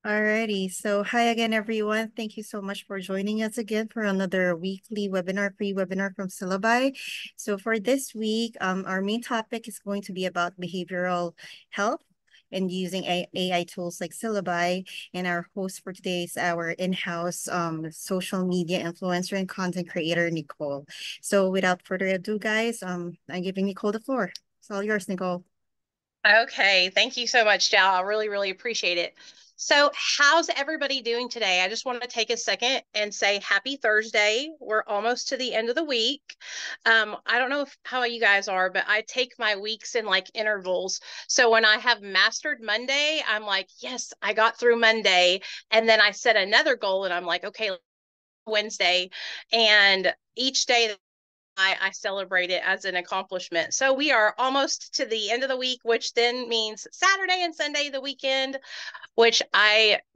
Alrighty, so hi again, everyone. Thank you so much for joining us again for another weekly webinar, free webinar from Syllaby. So for this week, our main topic is going to be about behavioral health and using AI tools like Syllabi. And our host for today is our in-house social media influencer and content creator, Nicole. So without further ado, guys, I'm giving Nicole the floor. It's all yours, Nicole. Okay, thank you so much, Jal. I really appreciate it. So, how's everybody doing today? I just want to take a second and say happy Thursday. We're almost to the end of the week. I don't know how you guys are, but I take my weeks in like intervals. So when I have mastered Monday, I'm like, yes, I got through Monday. And then I set another goal and I'm like, okay, Wednesday. And each day I celebrate it as an accomplishment. So we are almost to the end of the week, which then means Saturday and Sunday, the weekend, which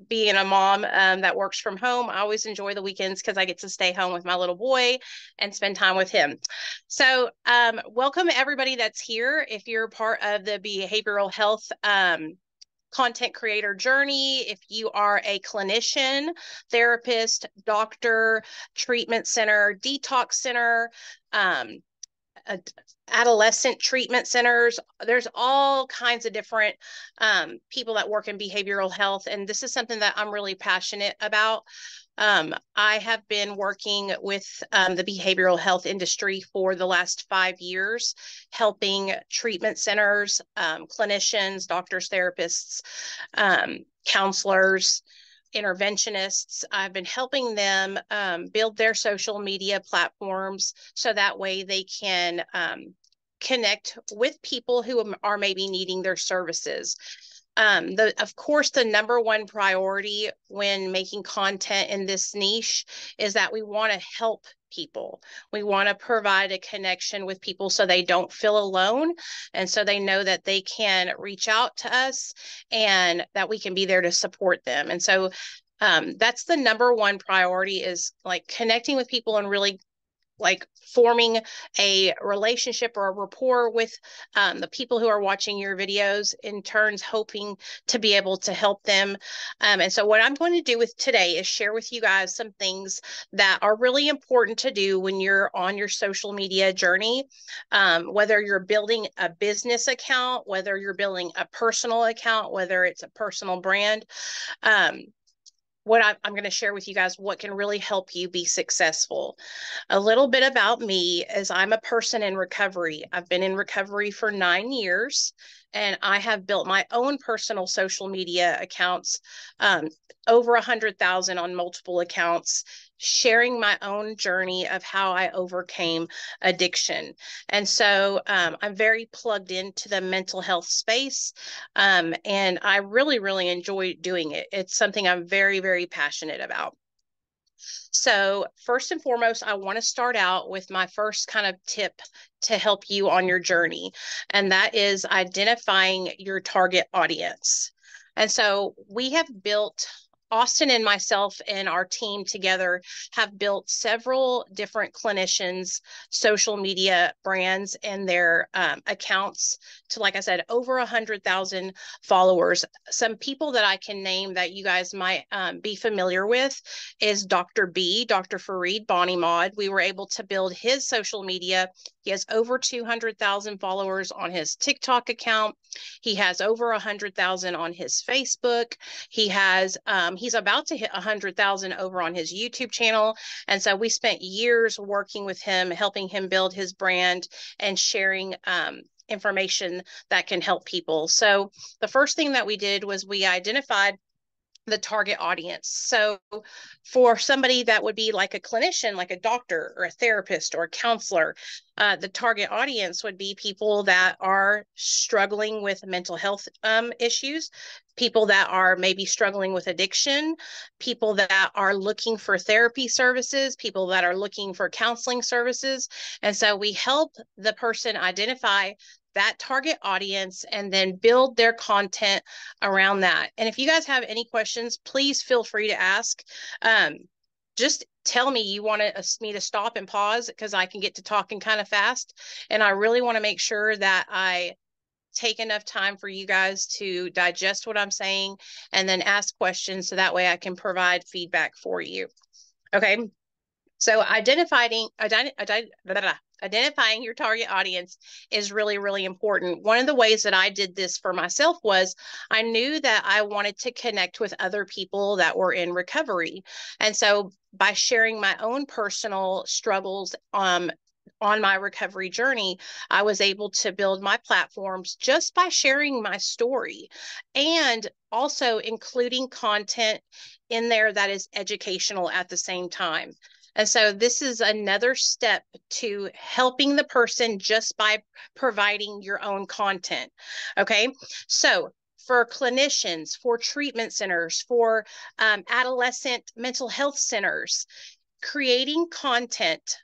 being a mom that works from home, I always enjoy the weekends because I get to stay home with my little boy and spend time with him. So, welcome everybody that's here. If you're part of the behavioral health content creator journey, if you are a clinician, therapist, doctor, treatment center, detox center, um, adolescent treatment centers. There's all kinds of different people that work in behavioral health. And this is something that I'm really passionate about. I have been working with the behavioral health industry for the last 5 years, helping treatment centers, clinicians, doctors, therapists, counselors, interventionists. I've been helping them build their social media platforms so that way they can connect with people who are maybe needing their services. Of course, the number one priority when making content in this niche is that we want to help people. We want to provide a connection with people so they don't feel alone and so they know that they can reach out to us and that we can be there to support them. And so that's the number one priority is like connecting with people and really like forming a relationship or a rapport with the people who are watching your videos, in turns hoping to be able to help them. And so what I'm going to do with today is share with you guys some things that are really important to do when you're on your social media journey, whether you're building a business account, whether you're building a personal account, whether it's a personal brand. um, what I'm going to share with you guys what can really help you be successful. A little bit about me is I'm a person in recovery. I've been in recovery for 9 years, and I have built my own personal social media accounts, over 100,000 on multiple accounts, sharing my own journey of how I overcame addiction. And so I'm very plugged into the mental health space, and I really enjoy doing it. It's something I'm very passionate about. So, first and foremost, I want to start out with my first kind of tip to help you on your journey, and that is identifying your target audience. And so, we have built Austin and myself and our team together have built several different clinicians' social media brands and their accounts to, like I said, over 100,000 followers. Some people that I can name that you guys might be familiar with is Dr. B, Dr. Fareed Bonimod. We were able to build his social media. He has over 200,000 followers on his TikTok account. He has over 100,000 on his Facebook. He's about to hit 100,000 over on his YouTube channel. And so we spent years working with him, helping him build his brand and sharing information that can help people. So the first thing that we did was we identified the target audience. So, for somebody that would be like a clinician, like a doctor or a therapist or a counselor, the target audience would be people that are struggling with mental health issues, people that are maybe struggling with addiction, people that are looking for therapy services, people that are looking for counseling services. And so we help the person identify that target audience and then build their content around that. And if you guys have any questions, please feel free to ask. Um, just tell me you want me to stop and pause because I can get to talking kind of fast. And I really want to make sure that I take enough time for you guys to digest what I'm saying and then ask questions so that way I can provide feedback for you. Okay. So identifying your target audience is really, really important. One of the ways that I did this for myself was I knew that I wanted to connect with other people that were in recovery. And so by sharing my own personal struggles on my recovery journey, I was able to build my platforms just by sharing my story and also including content in there that is educational at the same time. And so this is another step to helping the person just by providing your own content. Okay. So for clinicians, for treatment centers, for adolescent mental health centers, creating content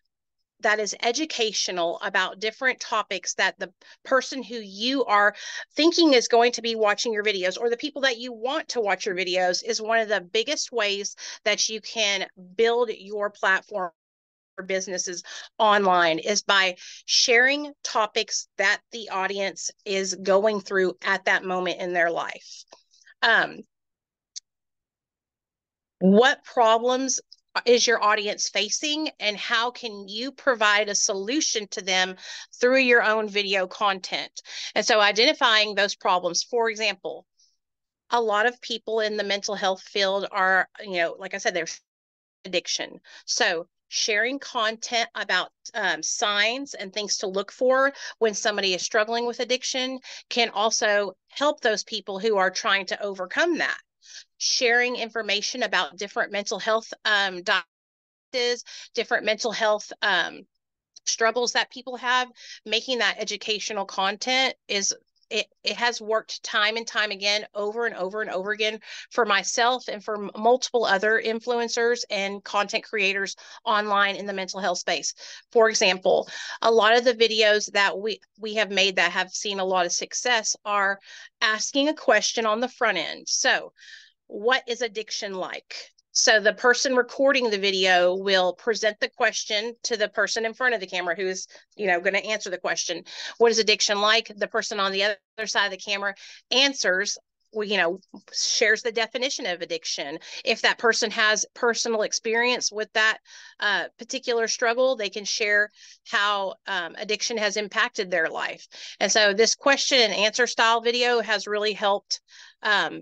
that is educational about different topics that the person who you are thinking is going to be watching your videos, or the people that you want to watch your videos, is one of the biggest ways that you can build your platform for businesses online, is by sharing topics that the audience is going through at that moment in their life. What problems is your audience facing, and how can you provide a solution to them through your own video content? And so identifying those problems, for example, a lot of people in the mental health field are, like I said, there's addiction. So sharing content about signs and things to look for when somebody is struggling with addiction can also help those people who are trying to overcome that. Sharing information about different mental health diagnoses, different mental health struggles that people have, making that educational content it has worked time and time again, over and over and over again, for myself and for multiple other influencers and content creators online in the mental health space. For example, a lot of the videos that we have made that have seen a lot of success are asking a question on the front end. So what is addiction like? So the person recording the video will present the question to the person in front of the camera who's, going to answer the question. What is addiction like? The person on the other side of the camera answers, shares the definition of addiction. If that person has personal experience with that particular struggle, they can share how addiction has impacted their life. And so this question and answer style video has really helped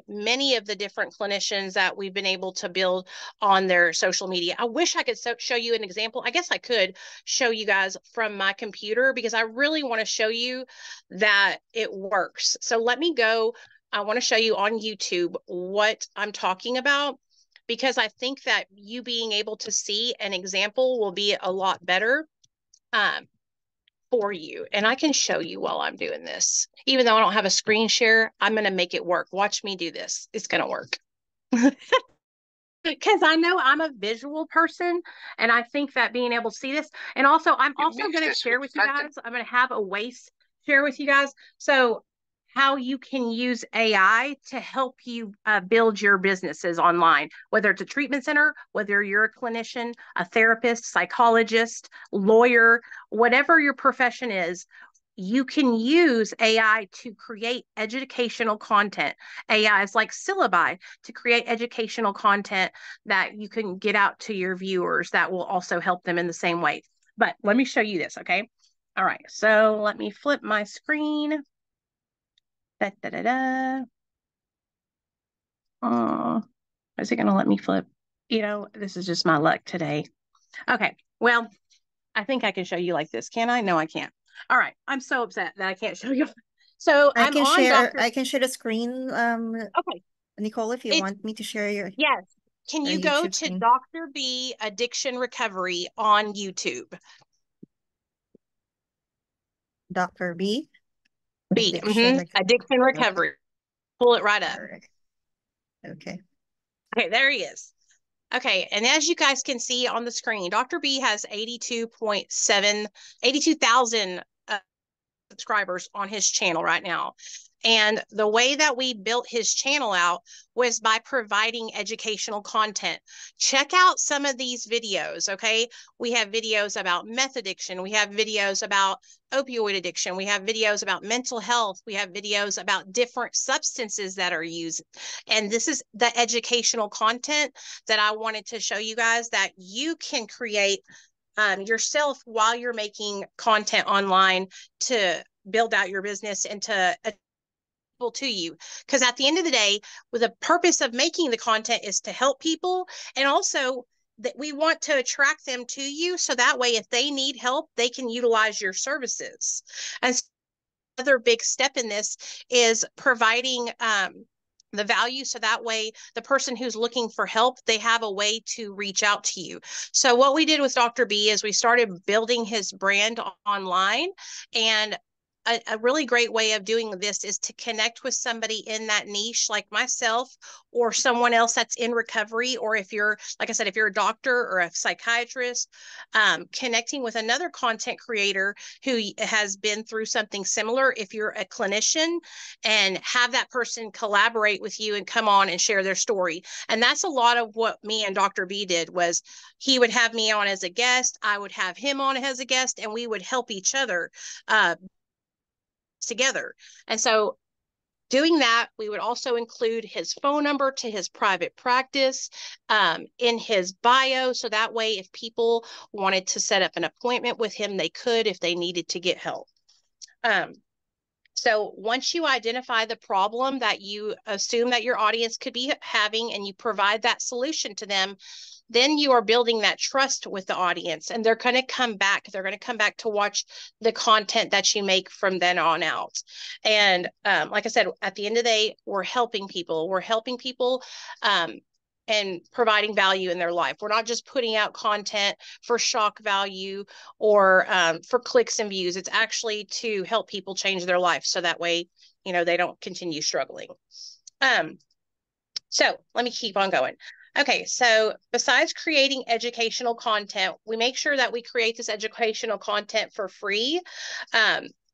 many of the different clinicians that we've been able to build on their social media. I wish I could show you an example. I guess I could show you guys from my computer, because I really want to show you that it works. So let me go. I want to show you on YouTube what I'm talking about, because I think that you being able to see an example will be a lot better for you. And I can show you while I'm doing this. Even though I don't have a screen share, I'm going to make it work. Watch me do this. It's going to work. Because I know I'm a visual person, and I think that being able to see this, and also I'm also going to share with you guys, I'm going to have a waste share with you guys. So how you can use AI to help you build your businesses online, whether it's a treatment center, whether you're a clinician, a therapist, psychologist, lawyer, whatever your profession is. You can use AI to create educational content. AI is like Syllaby to create educational content that you can get out to your viewers that will also help them in the same way. But let me show you this, okay? All right, so let me flip my screen. Da, da, da, da. Is it going to let me flip? This is just my luck today. Okay, well, I think I can show you like this. Can I? No, I can't. All right, I'm so upset that I can't show you. So I I'm can on share. Dr. I can share the screen. Okay, Nicole, if you it's want me to share yes. Can your you go YouTube to screen. Dr. B Addiction Recovery on YouTube? Dr. B, B, addiction recovery. Addiction Okay. Recovery. Pull it right up. All right. Okay. Okay, there he is. Okay, and as you guys can see on the screen, Dr. B has 82,000 subscribers on his channel right now. And the way that we built his channel out was by providing educational content. Check out some of these videos, okay? We have videos about meth addiction. We have videos about opioid addiction. We have videos about mental health. We have videos about different substances that are used. And this is the educational content that I wanted to show you guys that you can create yourself while you're making content online to build out your business and to people to you. Because at the end of the day, with the purpose of making the content is to help people, and also that we want to attract them to you so that way if they need help they can utilize your services. And another big step in this is providing the value so that way the person who's looking for help, they have a way to reach out to you. So what we did with Dr. B is we started building his brand online, and a really great way of doing this is to connect with somebody in that niche like myself or someone else that's in recovery, or if you're, like I said, if you're a doctor or a psychiatrist, connecting with another content creator who has been through something similar, if you're a clinician, and have that person collaborate with you and come on and share their story. And that's a lot of what me and Dr. B did. Was he would have me on as a guest, I would have him on as a guest, and we would help each other together. And so doing that, we would also include his phone number to his private practice in his bio. So that way, if people wanted to set up an appointment with him, they could if they needed to get help. So once you identify the problem that you assume that your audience could be having and you provide that solution to them, then you are building that trust with the audience, and they're going to come back. They're going to come back to watch the content that you make from then on out. And like I said, at the end of the day, we're helping people. We're helping people and providing value in their life. We're not just putting out content for shock value or for clicks and views. It's actually to help people change their life so that way, you know, they don't continue struggling. So let me keep on going. Okay, so besides creating educational content, we make sure that we create this educational content for free.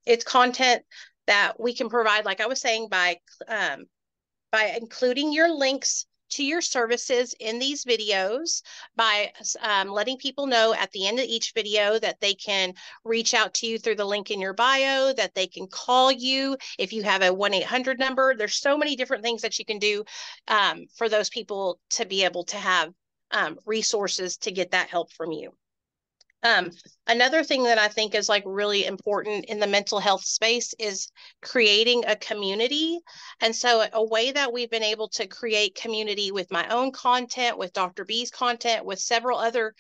It's content that we can provide, like I was saying, by including your links to your services in these videos, by letting people know at the end of each video that they can reach out to you through the link in your bio, that they can call you if you have a 1-800 number. There's so many different things that you can do for those people to be able to have resources to get that help from you. Another thing that I think is like really important in the mental health space is creating a community. And so a way that we've been able to create community with my own content, with Dr. B's content, with several other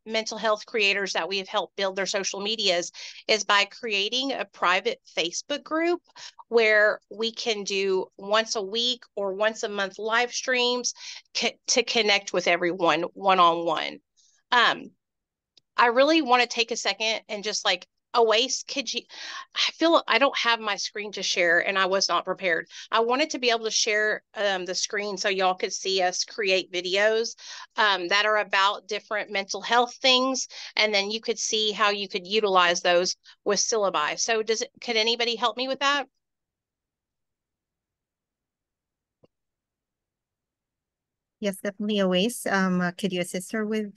mental health creators that we have helped build their social medias is by creating a private Facebook group where we can do once a week or once a month live streams to connect with everyone one-on-one. I really want to take a second and just like could you, I feel I don't have my screen to share and I was not prepared. I wanted to be able to share the screen so y'all could see us create videos that are about different mental health things, and then you could see how you could utilize those with Syllaby. So could anybody help me with that? Yes, definitely a waste. Could you assist her with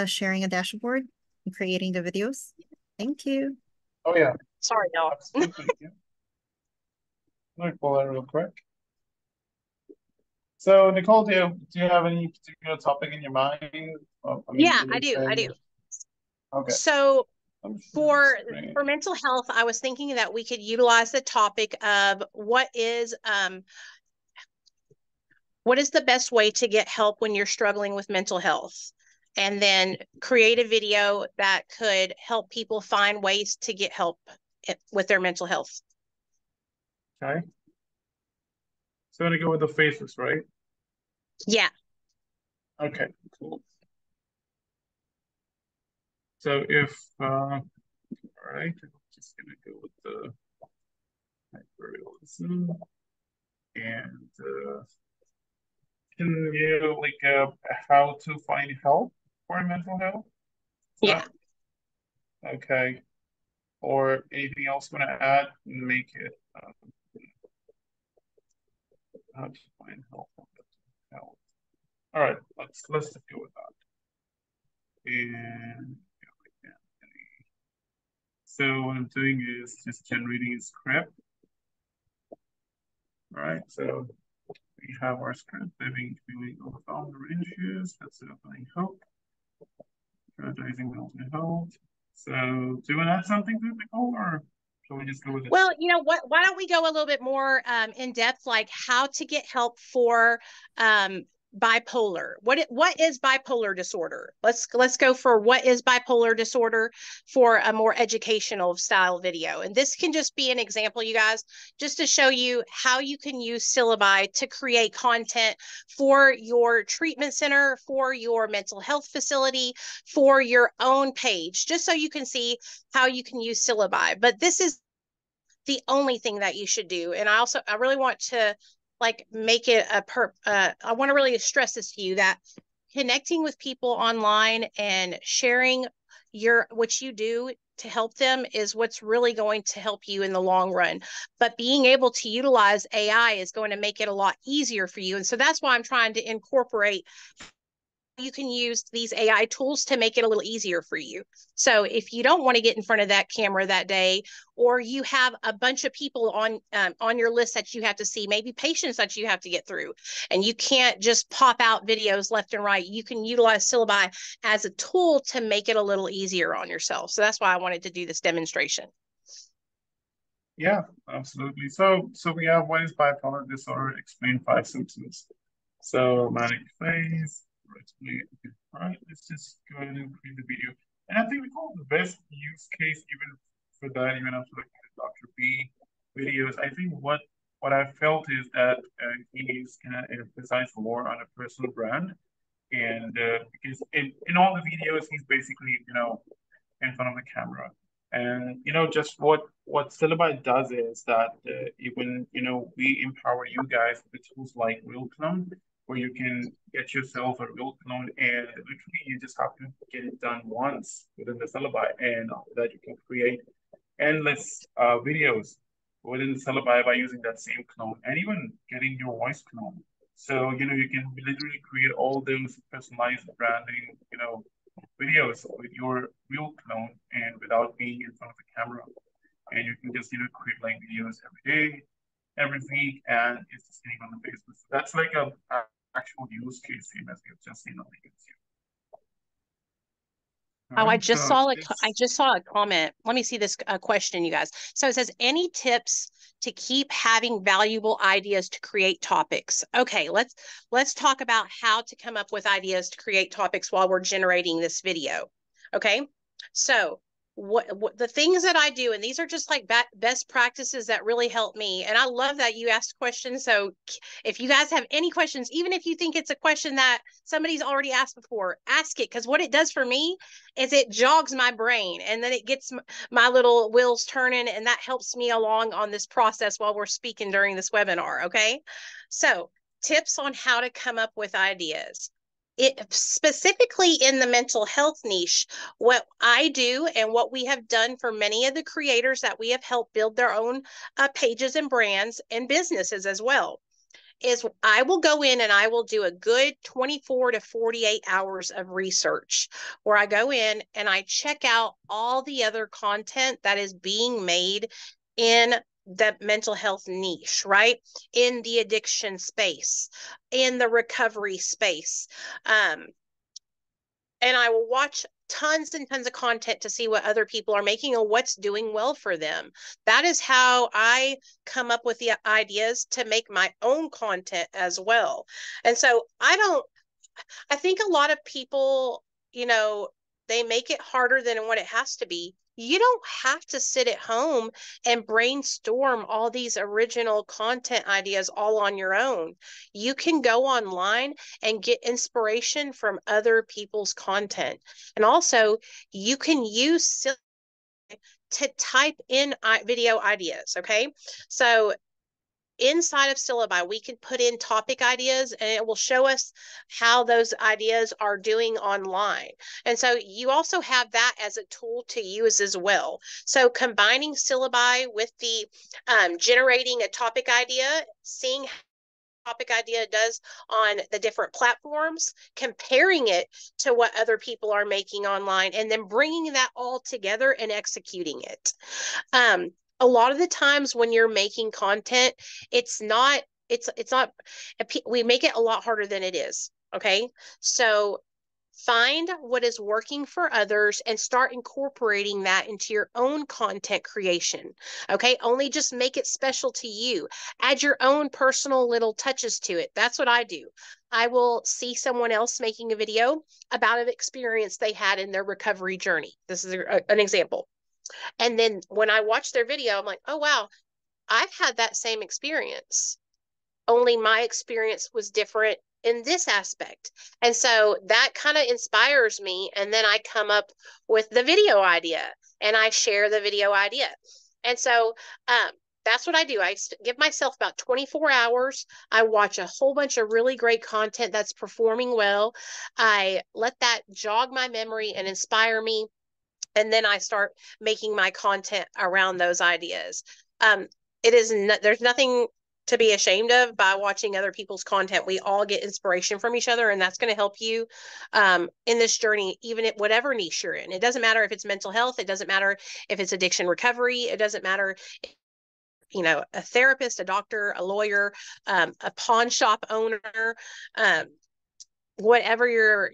sharing a dashboard and creating the videos? Thank you. Oh yeah, Sorry, y'all. absolutely. Yeah. Let me pull that real quick. So Nicole, do you have any particular topic in your mind? Yeah, I do. Okay. So for screen. mental health, I was thinking that we could utilize the topic of what is the best way to get help when you're struggling with mental health, and then create a video that could help people find ways to get help with their mental health. Okay. So I'm gonna go with the faces, right? Yeah. Okay, cool. So if all right, I'm just gonna go with the hyperrealism and can you like how to find help for mental health? Yeah. Okay. Or anything else you want to add? Make it how to find help from mental health. All right, let's just go with that. And yeah, so what I'm doing is just generating a script. All right, so we have our script, living, feeling of founder issues, that's definitely help, prioritizing mental health. So do you want to add something to it, Nicole, or shall we just go with it? Well, you know what? Why don't we go a little bit more in depth, like how to get help for bipolar? What is bipolar disorder? Let's go for what is bipolar disorder for a more educational style video. And this can just be an example, you guys, just to show you how you can use Syllaby to create content for your treatment center, for your mental health facility, for your own page, just so you can see how you can use Syllaby. But this is the only thing that you should do. And I really want to like make it I want to really stress this to you, that connecting with people online and sharing what you do to help them is what's really going to help you in the long run. But being able to utilize AI is going to make it a lot easier for you. And so that's why I'm trying to incorporate, you can use these AI tools to make it a little easier for you. So if you don't want to get in front of that camera that day, or you have a bunch of people on your list that you have to see, maybe patients that you have to get through, and you can't just pop out videos left and right, you can utilize Syllaby as a tool to make it a little easier on yourself. So that's why I wanted to do this demonstration. Yeah, absolutely. So we have what is bipolar disorder, explain 5 symptoms. So manic phase, all right, let's just go ahead and create the video. And I think we call the best use case even for that, even after looking at Dr. B videos. I think what I felt is that he's gonna emphasize more on a personal brand. And because in all the videos, he's basically, in front of the camera. And just what Syllabi does is that even we empower you guys with tools like Real Clone, where you can get yourself a Real Clone, and literally you just have to get it done once within the Syllabi, and after that you can create endless videos within the Syllabi by using that same clone, and even getting your voice clone. So you can literally create all those personalized branding, videos with your real clone and without being in front of the camera. And you can just, create like videos every day, every week, and it's just getting on the Facebook. So that's like a actual use case, same as we've just seen on the YouTube. All Oh, right, so I just saw a comment. Let me see this question, you guys. So it says, any tips to keep having valuable ideas to create topics? Okay, let's talk about how to come up with ideas to create topics while we're generating this video. Okay, so what the things that I do, and these are just like best practices that really help me. And I love that you asked questions. So if you guys have any questions, even if you think it's a question that somebody's already asked before, ask it, because what it does for me is it jogs my brain, and then it gets my little wheels turning, and that helps me along on this process while we're speaking during this webinar. Okay, so tips on how to come up with ideas. It specifically in the mental health niche, what I do and what we have done for many of the creators that we have helped build their own pages and brands and businesses as well, is I will go in and I will do a good 24 to 48 hours of research, where I go in and I check out all the other content that is being made in the mental health niche, right? In the addiction space, in the recovery space. And I will watch tons and tons of content to see what other people are making and what's doing well for them. That is how I come up with the ideas to make my own content as well. And so I think a lot of people, they make it harder than what it has to be. You don't have to sit at home and brainstorm all these original content ideas all on your own. You can go online and get inspiration from other people's content. And also, you can use to type in video ideas. Okay. So inside of Syllabi, we can put in topic ideas, and it will show us how those ideas are doing online. And so you also have that as a tool to use as well. So combining Syllabi with the generating a topic idea, seeing topic idea does on the different platforms, comparing it to what other people are making online, and then bringing that all together and executing it. A lot of the times when you're making content, it's not, we make it a lot harder than it is. Okay. So find what is working for others and start incorporating that into your own content creation. Okay. Only just make it special to you. Add your own personal little touches to it. That's what I do. I will see someone else making a video about an experience they had in their recovery journey. This is an example. And then when I watch their video, I'm like, oh, wow, I've had that same experience, only my experience was different in this aspect. And so that kind of inspires me. And then I come up with the video idea and I share the video idea. And so that's what I do. I give myself about 24 hours. I watch a whole bunch of really great content that's performing well. I let that jog my memory and inspire me. And then I start making my content around those ideas. There's nothing to be ashamed of by watching other people's content. We all get inspiration from each other, and that's going to help you in this journey, even at whatever niche you're in. It doesn't matter if it's mental health. It doesn't matter if it's addiction recovery. It doesn't matter, a therapist, a doctor, a lawyer, a pawn shop owner, whatever your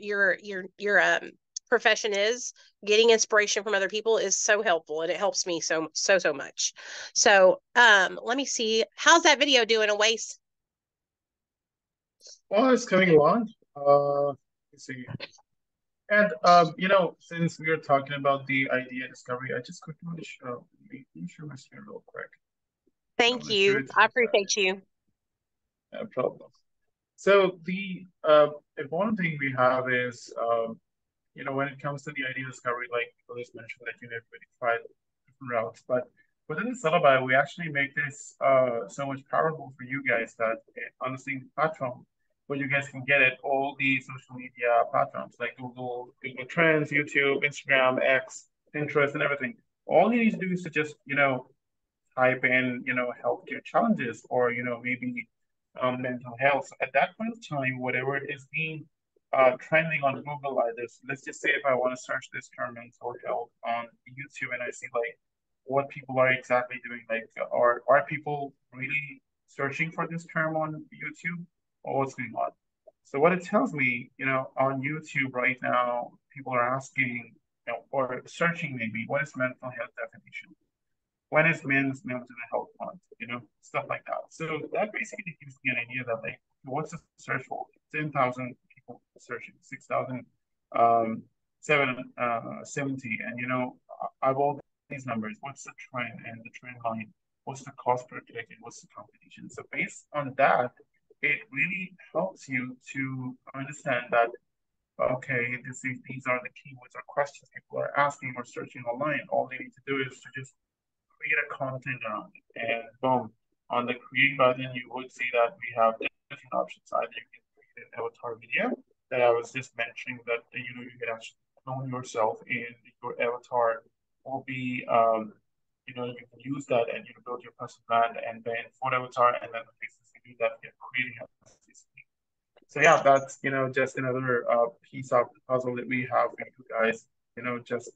profession is. Getting inspiration from other people is so helpful, and it helps me so much. So let me see, how's that video doing, Awais? Well, it's coming along. Let's see. And since we are talking about the idea discovery, I just quickly want to show. Let me share my screen real quick. Thank you. I appreciate you. No problem. So the important thing we have is when it comes to the idea discovery, like Phyllis mentioned, that you have really tried different routes, but within the Syllaby, we actually make this so much powerful for you guys that on the same platform where you guys can get it, all the social media platforms like Google Trends, YouTube, Instagram, X, Pinterest, and everything. All you need to do is to just, type in, healthcare challenges or, maybe mental health. At that point of time, whatever is being trending on Google, like this, let's just say if I want to search this term mental health on YouTube and I see like what people are exactly doing, like are people really searching for this term on YouTube or what's going on? So what it tells me, on YouTube right now, people are asking, or searching maybe, what is mental health definition? When is men's mental health month? Stuff like that. So that basically gives me an idea that like, what's the search for? 10,000 people searching, 6,000, 70, and I've all these numbers. What's the trend and the trend line? What's the cost per click and what's the competition? So based on that, it really helps you to understand that okay, these are the keywords or questions people are asking or searching online. All they need to do is to just create a content around it. And boom, on the create button, you would see that we have different options. Either you can create an avatar video that I was just mentioning that, you can actually clone yourself and your avatar will be, you can use that and you can build your personal brand and then for avatar and then basically that you're creating a so yeah, that's just another piece of the puzzle that we have for you guys. Just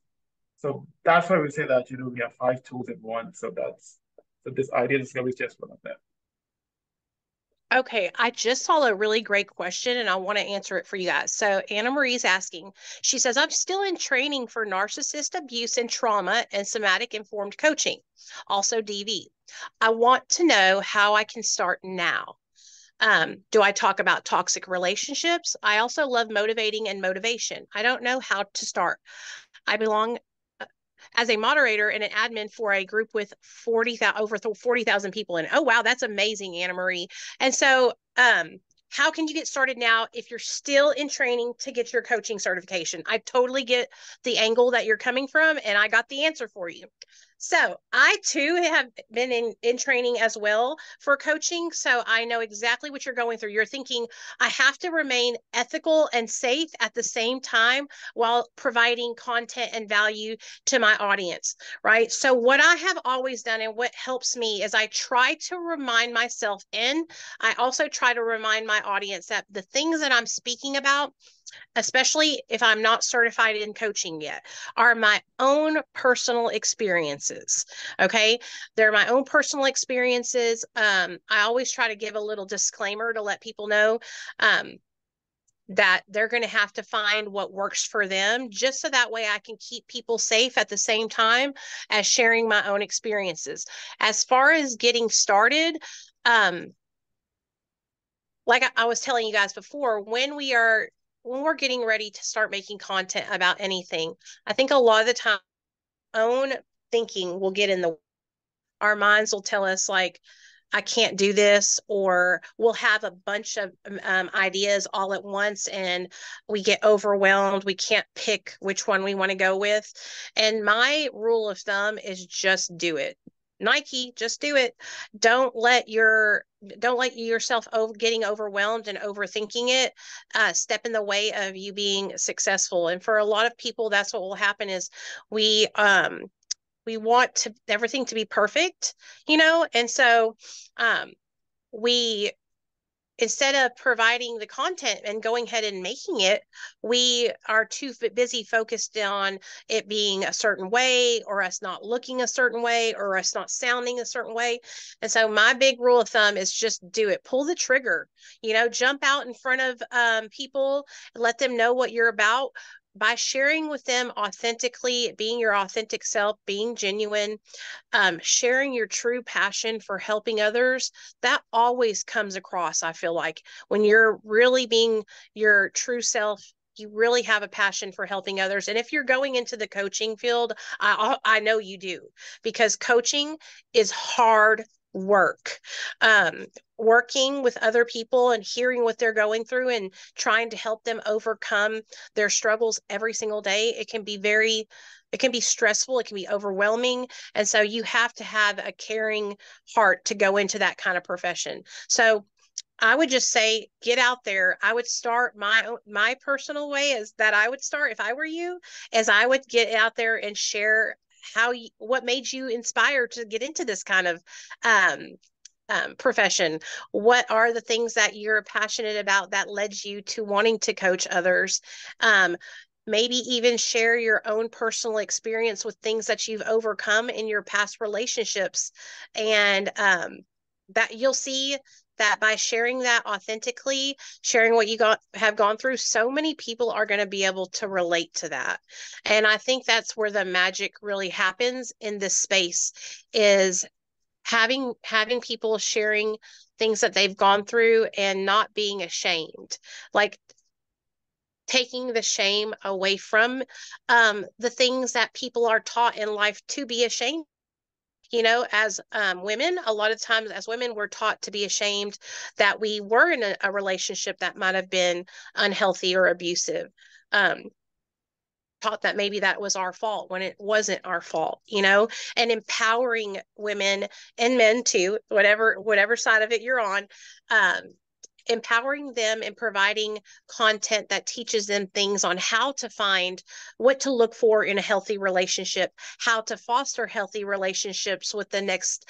so that's why we say that we have 5 tools in one. So this idea discovery is just one of them. Okay, I just saw a really great question and I want to answer it for you guys. So Anna Marie's asking, she says, I'm still in training for narcissist abuse and trauma and somatic informed coaching, also DV. I want to know how I can start now. Do I talk about toxic relationships? I also love motivating and motivation. I don't know how to start. I belong as a moderator and an admin for a group with over 40,000 people in it. Oh, wow, that's amazing, Anna Marie. And so, how can you get started now if you're still in training to get your coaching certification? I totally get the angle that you're coming from, and I got the answer for you. So I too have been in training as well for coaching. So I know exactly what you're going through. You're thinking, I have to remain ethical and safe at the same time while providing content and value to my audience, right? So what I have always done and what helps me is I try to remind myself, and I also try to remind my audience that the things that I'm speaking about, especially if I'm not certified in coaching yet, are my own personal experiences. Okay. They're my own personal experiences. I always try to give a little disclaimer to let people know that they're going to have to find what works for them, just so that way I can keep people safe at the same time as sharing my own experiences. As far as getting started, like I was telling you guys before, when we're getting ready to start making content about anything, I think a lot of the time own thinking will get in the, our minds will tell us like, I can't do this, or we'll have a bunch of ideas all at once and we get overwhelmed. We can't pick which one we want to go with. And my rule of thumb is just do it. Nike, just do it. Don't let yourself getting overwhelmed and overthinking it step in the way of you being successful. And for a lot of people, that's what will happen is we we want to everything to be perfect, and so we, instead of providing the content and going ahead and making it, we are too busy focused on it being a certain way, or us not looking a certain way, or us not sounding a certain way. And so my big rule of thumb is just do it. Pull the trigger, jump out in front of people, let them know what you're about by sharing with them authentically, being your authentic self, being genuine, sharing your true passion for helping others. That always comes across. I feel like when you're really being your true self, you really have a passion for helping others. And if you're going into the coaching field, I know you do, because coaching is hard work. Working with other people and hearing what they're going through and trying to help them overcome their struggles every single day, it can be stressful, it can be overwhelming. And so you have to have a caring heart to go into that kind of profession. So I would just say, get out there. I would start my personal way is that I would start, if I were you, as I would get out there and share what made you inspired to get into this kind of um, profession. What are the things that you're passionate about that led you to wanting to coach others? Maybe even share your own personal experience with things that you've overcome in your past relationships. And that you'll see that by sharing that authentically, sharing what you have gone through, so many people are going to be able to relate to that. And I think that's where the magic really happens in this space, is having people sharing things that they've gone through and not being ashamed, like taking the shame away from the things that people are taught in life to be ashamed. As women, a lot of times as women, we're taught to be ashamed that we were in a relationship that might have been unhealthy or abusive. Taught that maybe that was our fault when it wasn't our fault, and empowering women and men too, whatever side of it you're on, um, empowering them and providing content that teaches them things on how to find what to look for in a healthy relationship, how to foster healthy relationships with the next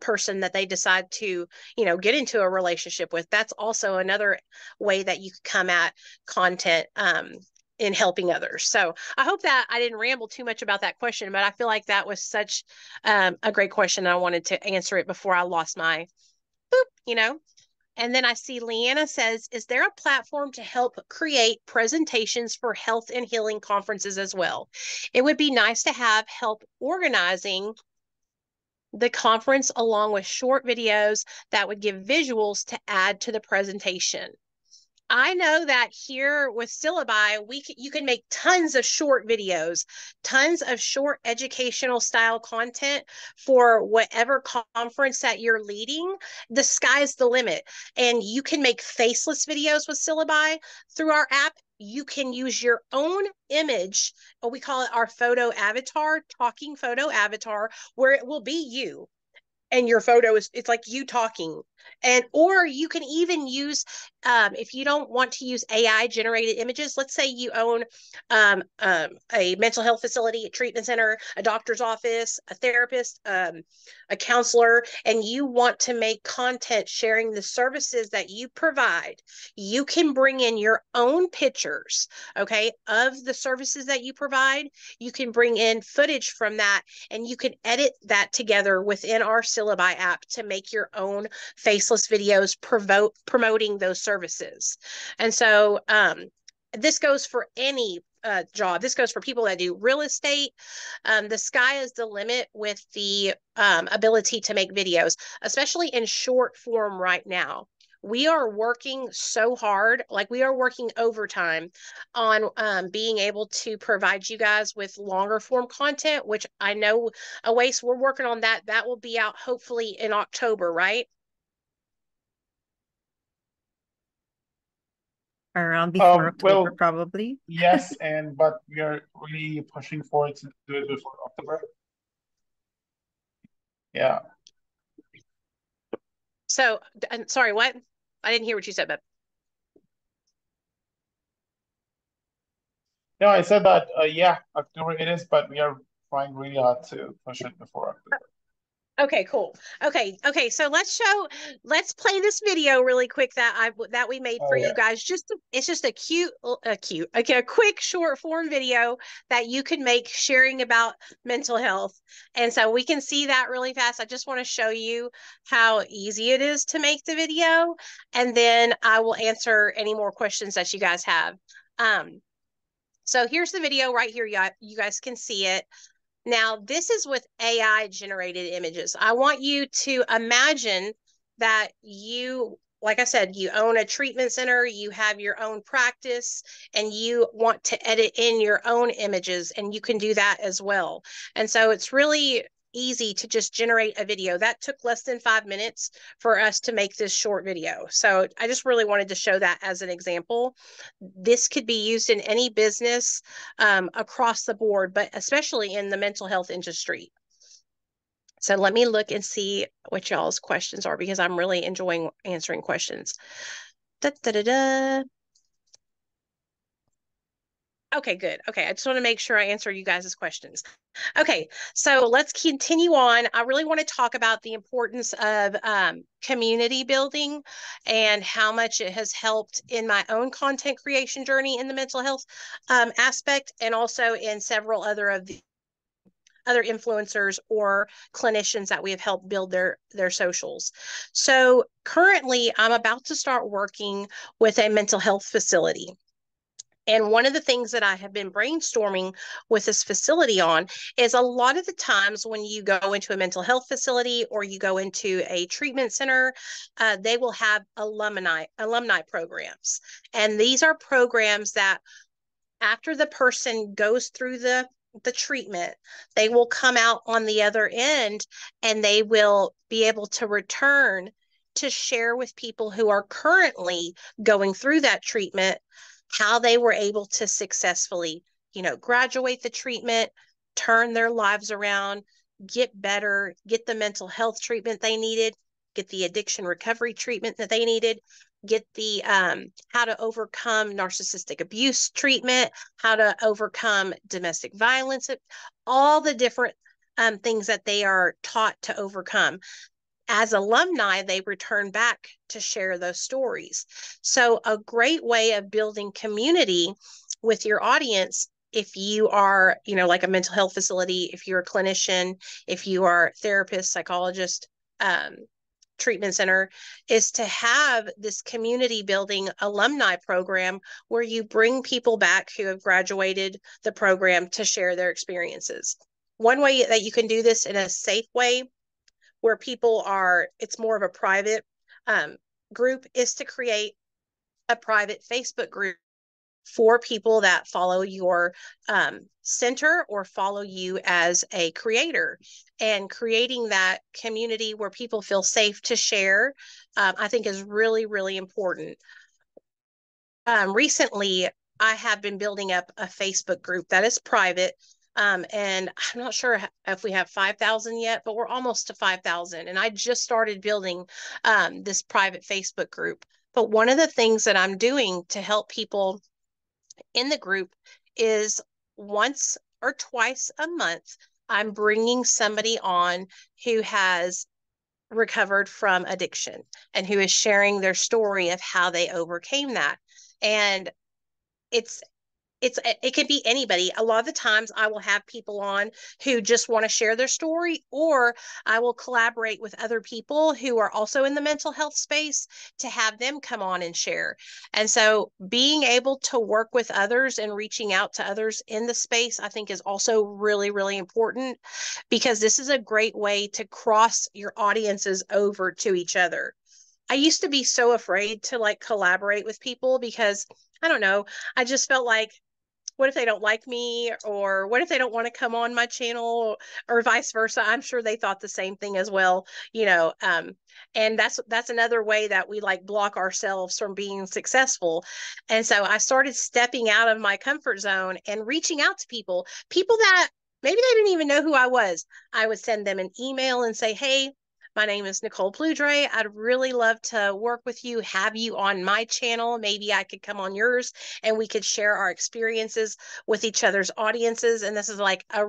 person that they decide to, get into a relationship with. That's also another way that you could come at content in helping others. So I hope that I didn't ramble too much about that question, but I feel like that was such a great question. I wanted to answer it before I lost my boop. And then I see Leanna says, is there a platform to help create presentations for health and healing conferences as well? It would be nice to have help organizing the conference along with short videos that would give visuals to add to the presentation. I know that here with Syllabi, you can make tons of short videos, tons of short educational style content for whatever conference that you're leading. The sky's the limit. And you can make faceless videos with Syllabi through our app. You can use your own image, or we call it our photo avatar, talking photo avatar, where it will be you and your photo is, it's like you talking. And or you can even use, if you don't want to use AI generated images, let's say you own a mental health facility, a treatment center, a doctor's office, a therapist, a counselor, and you want to make content sharing the services that you provide. You can bring in your own pictures, okay, of the services that you provide. You can bring in footage from that, and you can edit that together within our Syllabi app to make your own faceless videos promoting those services. And so this goes for any job. This goes for people that do real estate. The sky is the limit with the ability to make videos, especially in short form right now. We are working so hard, like we are working overtime on being able to provide you guys with longer form content, which I know, Awais, we're working on that. That will be out hopefully in October, right? Around before October, Well, probably. yes, but we are really pushing forward to do it before October. Yeah. So, sorry, what? I didn't hear what you said, but No, I said that, yeah, October it is, but we are trying really hard to push it before October. okay, cool. Okay. So let's play this video really quick that we made for Oh, you yeah. guys. It's just a quick short form video that you can make sharing about mental health. And so we can see that really fast. I just want to show you how easy it is to make the video, and then I will answer any more questions that you guys have. So here's the video right here. You guys can see it. Now, this is with AI generated images. I want you to imagine that you, like I said, you own a treatment center, you have your own practice, and you want to edit in your own images, and you can do that as well. And so it's really easy to just generate a video. That took less than 5 minutes for us to make this short video. So I just really wanted to show that as an example. This could be used in any business across the board, but especially in the mental health industry. So let me look and see what y'all's questions are, because I'm really enjoying answering questions. Da, da, da, da. Okay, good. Okay, I just want to make sure I answer you guys' questions. Okay, so let's continue on. I really want to talk about the importance of community building and how much it has helped in my own content creation journey in the mental health aspect, and also in several other of the other influencers or clinicians that we have helped build their socials. So currently, I'm about to start working with a mental health facility. And one of the things that I have been brainstorming with this facility on is a lot of the times when you go into a mental health facility or you go into a treatment center, they will have alumni programs. And these are programs that after the person goes through the treatment, they will come out on the other end, and they will be able to return to share with people who are currently going through that treatment how they were able to successfully, graduate the treatment, turn their lives around, get better, get the mental health treatment they needed, get the addiction recovery treatment that they needed, get the how to overcome narcissistic abuse treatment, how to overcome domestic violence, all the different things that they are taught to overcome. As alumni, they return back to share those stories. So, a great way of building community with your audience, if you are, like a mental health facility, if you're a clinician, if you are a therapist, psychologist, treatment center, is to have this community building alumni program where you bring people back who have graduated the program to share their experiences. One way that you can do this in a safe way, where people are, it's more of a private group, is to create a private Facebook group for people that follow your center or follow you as a creator, and creating that community where people feel safe to share, I think is really, really important. Recently, I have been building up a Facebook group that is private. And I'm not sure if we have 5,000 yet, but we're almost to 5,000. And I just started building this private Facebook group. But one of the things that I'm doing to help people in the group is once or twice a month, I'm bringing somebody on who has recovered from addiction and who is sharing their story of how they overcame that. And it's it can be anybody. A lot of the times I will have people on who just want to share their story, or I will collaborate with other people who are also in the mental health space to have them come on and share. And so being able to work with others and reaching out to others in the space, I think is also really, really important, because this is a great way to cross your audiences over to each other. I used to be so afraid to like collaborate with people because I don't know, I just felt like, what if they don't like me, or what if they don't want to come on my channel, or vice versa. I'm sure they thought the same thing as well, and that's another way that we like block ourselves from being successful. And so I started stepping out of my comfort zone and reaching out to people that maybe they didn't even know who I was. I would send them an email and say, hey, my name is Nicole Pludre. I'd really love to work with you, have you on my channel. Maybe I could come on yours and we could share our experiences with each other's audiences. And this is like a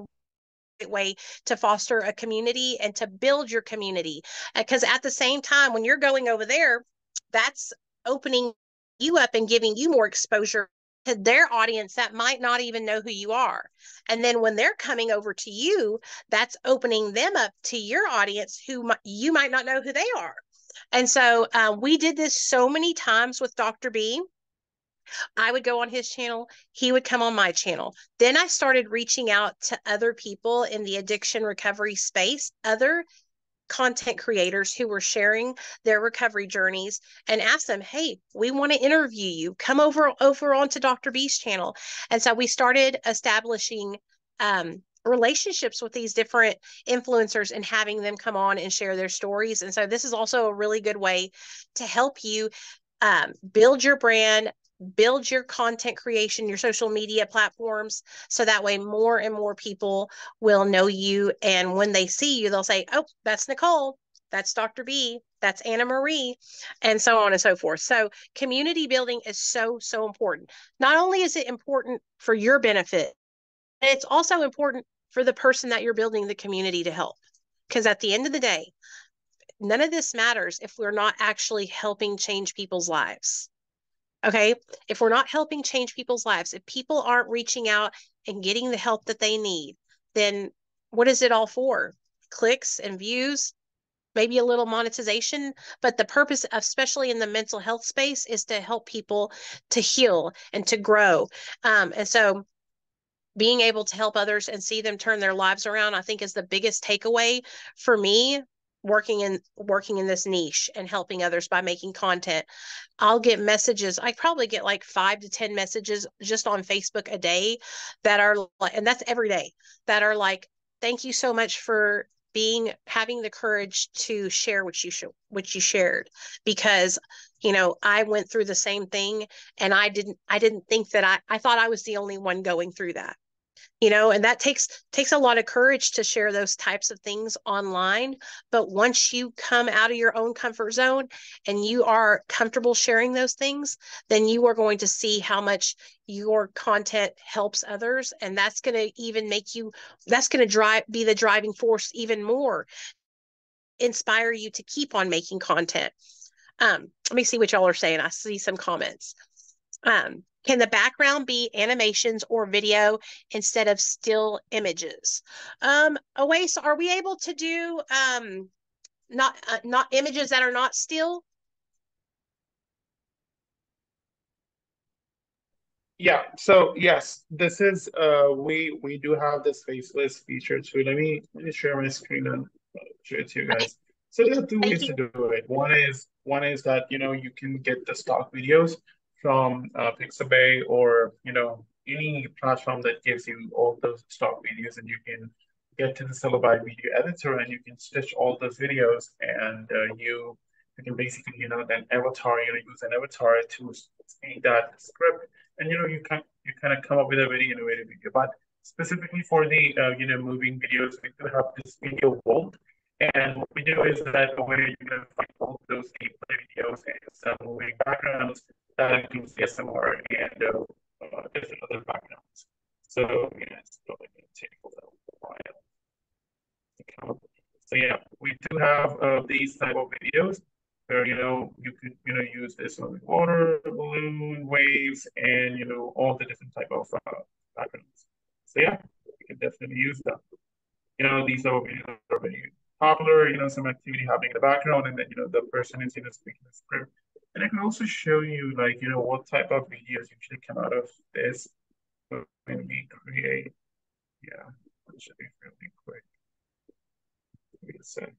great way to foster a community and to build your community. Because at the same time, when you're going over there, that's opening you up and giving you more exposure to their audience that might not even know who you are. And then when they're coming over to you, that's opening them up to your audience who you might not know who they are. And so we did this so many times with Dr. B. I would go on his channel, he would come on my channel. Then I started reaching out to other people in the addiction recovery space, other content creators who were sharing their recovery journeys, and asked them, hey, we want to interview you. Come over onto Dr. B's channel. And so we started establishing relationships with these different influencers and having them come on and share their stories. And so this is also a really good way to help you build your brand, build your content creation, your social media platforms, so that way more and more people will know you. And when they see you, they'll say, oh, that's Nicole, that's Dr. B, that's Anna Marie, and so on and so forth. So community building is so, so important. Not only is it important for your benefit, it's also important for the person that you're building the community to help. Because at the end of the day, none of this matters if we're not actually helping change people's lives. Okay. If we're not helping change people's lives, if people aren't reaching out and getting the help that they need, then what is it all for? Clicks and views, maybe a little monetization. But the purpose, especially in the mental health space, is to help people to heal and to grow. And so being able to help others and see them turn their lives around, I think is the biggest takeaway for me working in this niche and helping others by making content. I'll get messages. I probably get like 5 to 10 messages just on Facebook a day that are like, and that's every day, that are like, thank you so much for having the courage to share what you shared, because I went through the same thing, and I didn't think that I thought I was the only one going through that. And that takes a lot of courage to share those types of things online. But once you come out of your own comfort zone and you are comfortable sharing those things, then you are going to see how much your content helps others. And that's going to even that's going to be the driving force even more, inspire you to keep on making content. Let me see what y'all are saying. I see some comments. Can the background be animations or video instead of still images? So are we able to do not images that are not still? Yeah, so yes, this is we do have this faceless feature too. Let me share my screen and show it to you Okay, guys. So there are two thank ways you. to do it. One is that you can get the stock videos from Pixabay or any platform that gives you all those stock videos, and you can get to the Syllabi video editor and you can stitch all those videos, and you can basically then avatar use an avatar to speak that script, and you kind of come up with a very innovative video. But specifically for the moving videos, we do have this video vault. And what we do is that where you're going to find all those gameplay videos and some moving backgrounds that includes the SMR and different other backgrounds. So yeah, it's probably going to take a little while to come up. So yeah, we do have these type of videos where you could use this on water, balloon, waves, and all the different type of backgrounds. So yeah, we can definitely use them. These are videos are very popular, some activity happening in the background, and then, the person is, speaking the script. And I can also show you, like, what type of videos usually come out of this when we create. Yeah, it should be really quick. Wait a sec.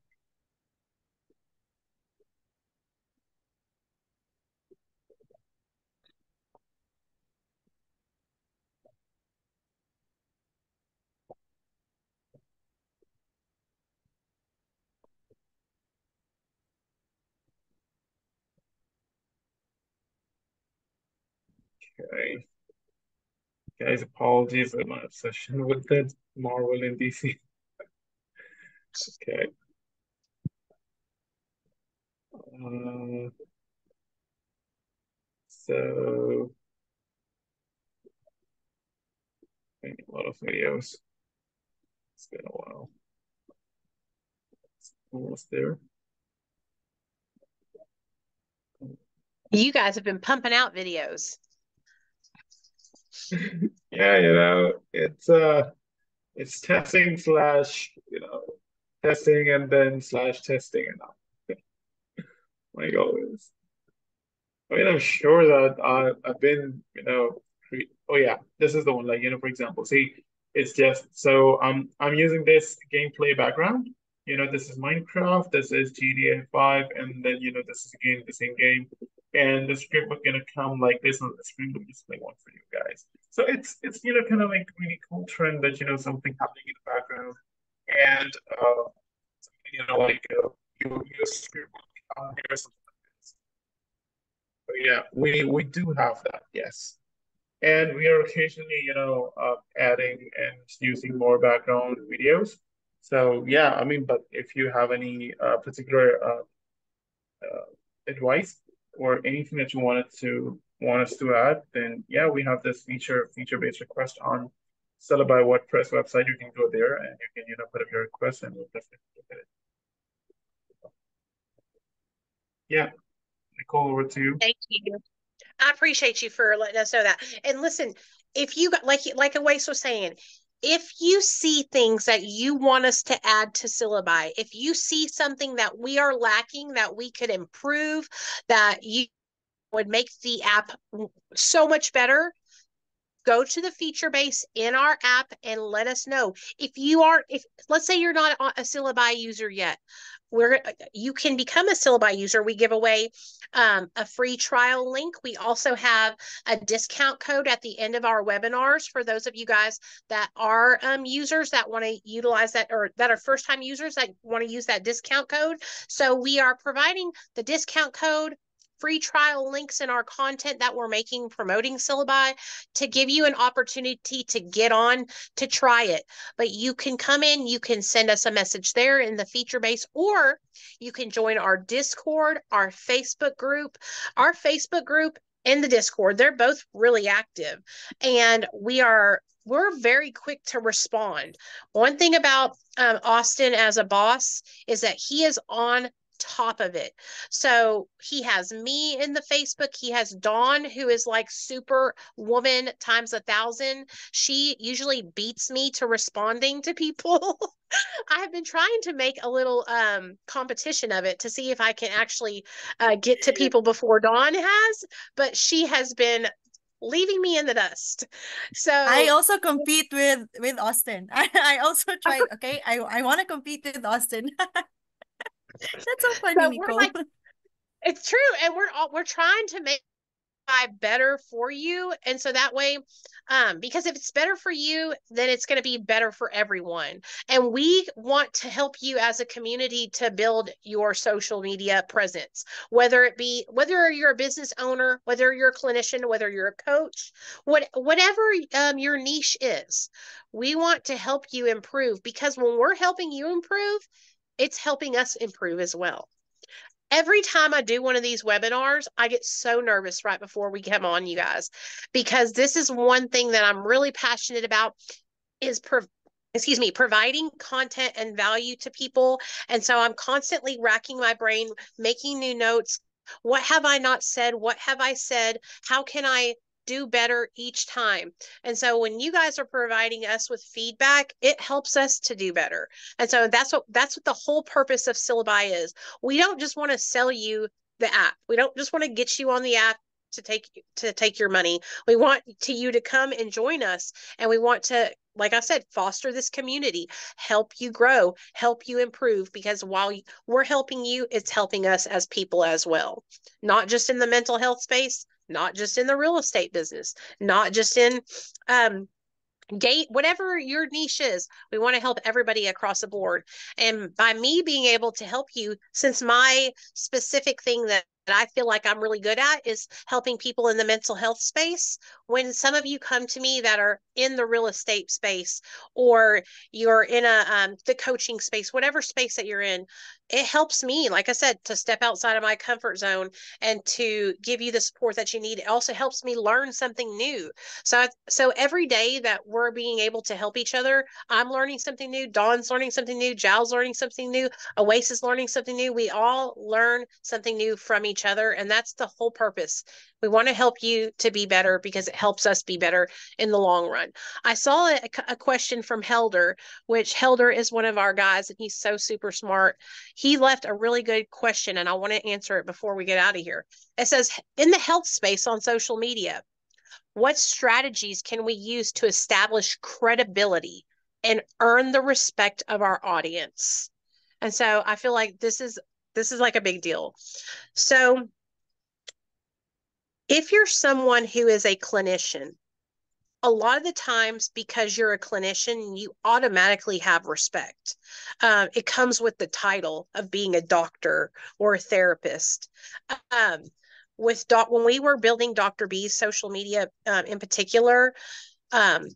Okay. Guys, apologies for my obsession with the Marvel and DC. Okay. Uh, so, a lot of videos. It's been a while. It's almost there. You guys have been pumping out videos. Yeah, it's testing slash, testing and then slash testing and like always. I mean, I'm sure that I've been, oh yeah, this is the one. Like, for example, see, it's just so I'm using this gameplay background. This is Minecraft, this is GTA 5, and then this is again the same game. And the script was gonna come like this on the screen. Let me just play one for you guys. So it's kind of like really cool trend that something happening in the background, and like your script will come here, something like this. But yeah, we do have that, yes. And we are occasionally, adding and using more background videos. So yeah, I mean, but if you have any particular advice or anything that you want us to add, then yeah, we have this feature-based request on Syllabi WordPress website. You can go there and you can put up your request and we'll definitely look at it. Yeah, Nicole, over to you. Thank you. I appreciate you for letting us know that. And listen, if you got like Awais was saying, if you see things that you want us to add to Syllabi, if you see something that we are lacking that we could improve, that you would make the app so much better, go to the feature base in our app and let us know. If let's say you're not a Syllabi user yet, you can become a Syllabi user. We give away a free trial link. We also have a discount code at the end of our webinars for those of you guys that are users that want to utilize that, or that are first time users that want to use that discount code. So we are providing the discount code, free trial links in our content that we're making promoting Syllabi to give you an opportunity to get on to try it. But you can come in, you can send us a message there in the feature base, or you can join our Discord, our Facebook group. Our Facebook group and the Discord, they're both really active, and we're very quick to respond. One thing about Austin as a boss is that he is on top of it. So he has me in the Facebook. He has Dawn, who is like super woman times 1,000. She usually beats me to responding to people. I have been trying to make a little competition of it to see if I can actually get to people before Dawn has, but she has been leaving me in the dust. So I also compete with Austin. I also try. Okay, I want to compete with Austin. That's so funny, so we're Nicole. like, it's true, and we're trying to make better for you. And so that way, because if it's better for you, then it's going to be better for everyone. And we want to help you as a community to build your social media presence, whether you're a business owner, whether you're a clinician, whether you're a coach, whatever your niche is, we want to help you improve, because when we're helping you improve, it's helping us improve as well. Every time I do one of these webinars, I get so nervous right before we come on, you guys, because this is one thing that I'm really passionate about is providing content and value to people. And so I'm constantly racking my brain, making new notes. What have I not said? What have I said? How can I do better each time? And so when you guys are providing us with feedback, it helps us to do better. And so that's what the whole purpose of Syllabi is. We don't just want to sell you the app. We don't just want to get you on the app to take your money. We want you to come and join us, and we want to, like I said, foster this community, help you grow, help you improve, because while we're helping you, it's helping us as people as well. Not just in the mental health space, not just in the real estate business, not just in whatever your niche is. We want to help everybody across the board. And by me being able to help you, since my specific thing that I feel like I'm really good at is helping people in the mental health space. When some of you come to me that are in the real estate space, or you're in the coaching space, whatever space that you're in, it helps me, like I said, to step outside of my comfort zone and to give you the support that you need. It also helps me learn something new. So every day that we're being able to help each other, I'm learning something new. Dawn's learning something new. Jal's learning something new. Oasis learning something new. We all learn something new from each other, and that's the whole purpose. We want to help you to be better because it helps us be better in the long run. I saw a question from Helder, which Helder is one of our guys, and he's so super smart. He left a really good question, and I want to answer it before we get out of here. It says, in the health space on social media, what strategies can we use to establish credibility and earn the respect of our audience? And so I feel like this is like a big deal. So if you're someone who is a clinician, a lot of the times, because you're a clinician, you automatically have respect. It comes with the title of being a doctor or a therapist. Um, when we were building Dr. B's social media, in particular,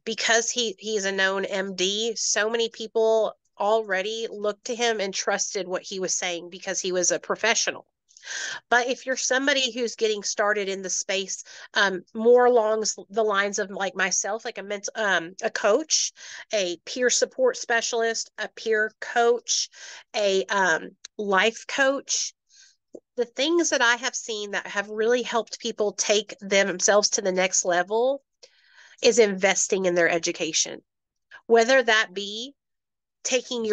because he's a known MD, so many people already looked to him and trusted what he was saying because he was a professional. But if you're somebody who's getting started in the space, more along the lines of like myself, like a coach, a peer support specialist, a peer coach, a life coach, the things that I have seen that have really helped people take themselves to the next level is investing in their education, whether that be taking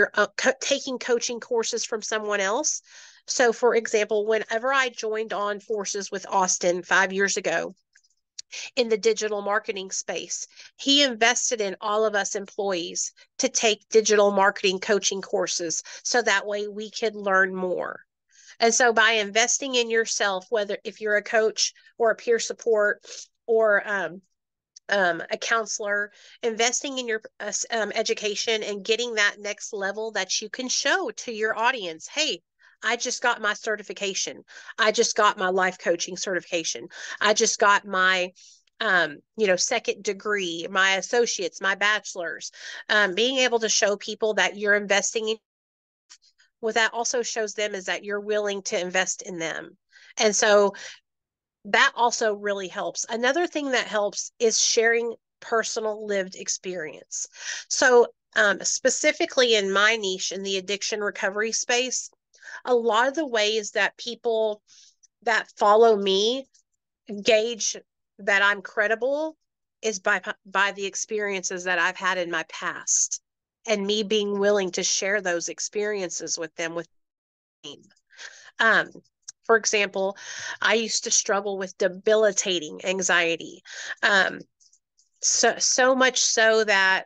coaching courses from someone else. So, for example, whenever I joined on forces with Austin 5 years ago in the digital marketing space, he invested in all of us employees to take digital marketing coaching courses so that way we could learn more. And so by investing in yourself, whether if you're a coach or a peer support or a counselor, investing in your education and getting that next level that you can show to your audience. Hey, I just got my certification. I just got my life coaching certification. I just got my second degree, my associates, my bachelor's. Being able to show people that you're investing in what that also shows them is that you're willing to invest in them. And so that also really helps. Another thing that helps is sharing personal lived experience. So, specifically in my niche in the addiction recovery space, a lot of the ways that people that follow me gauge that I'm credible is by the experiences that I've had in my past and me being willing to share those experiences with them with me. Um, for example, I used to struggle with debilitating anxiety. So much so that